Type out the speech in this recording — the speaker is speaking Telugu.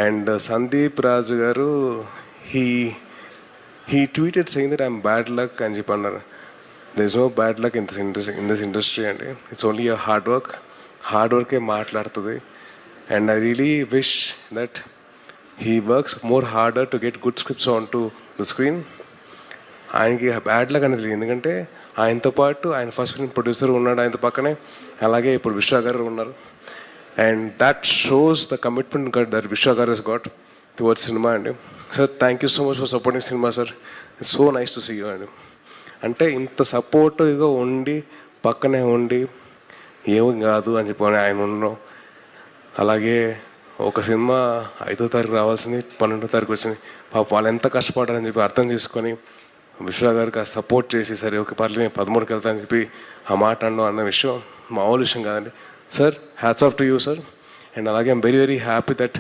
అండ్ సందీప్ రాజు గారు he tweeted saying that I'm bad luck అని చెప్పి అన్నారు. there's no bad luck in this industry అండి. it's only a హార్డ్ వర్కే మాట్లాడుతుంది. And I really wish that he works more harder to get good scripts onto the screen. ఆయనకి బ్యాడ్ లక్ అనేది లేదు, ఎందుకంటే ఆయనతో పాటు ఆయన ఫస్ట్ ఫిల్మ్ ప్రొడ్యూసర్ ఉన్నాడు ఆయనతో పక్కనే, అలాగే ఇప్పుడు విశ్వ గారు ఉన్నారు. And that shows the commitment that Vishwa గారు హెస్ గాట్ టువర్డ్స్ సినిమా అండి. Sir thank you so much for supporting cinema sir. It's so nice to see you అండి. అంటే ఇంత సపోర్టివ్గా ఉండి పక్కనే ఉండి ఏం కాదు అని చెప్పి ఆయన ఉండడం, అలాగే ఒక సినిమా 5వ తారీఖు రావాల్సింది 12వ తారీఖు వచ్చింది. పాప వాళ్ళు ఎంత కష్టపడారని చెప్పి అర్థం చేసుకొని విశ్వ గారికి ఆ సపోర్ట్ చేసి సరే ఓకే పర్లేదు నేను 13కి వెళ్తానని చెప్పి ఆ మాట అనడం అన్న విషయం మామూలు విషయం కాదండి. Sir hats off to you sir. And అలాగే I'm very very happy that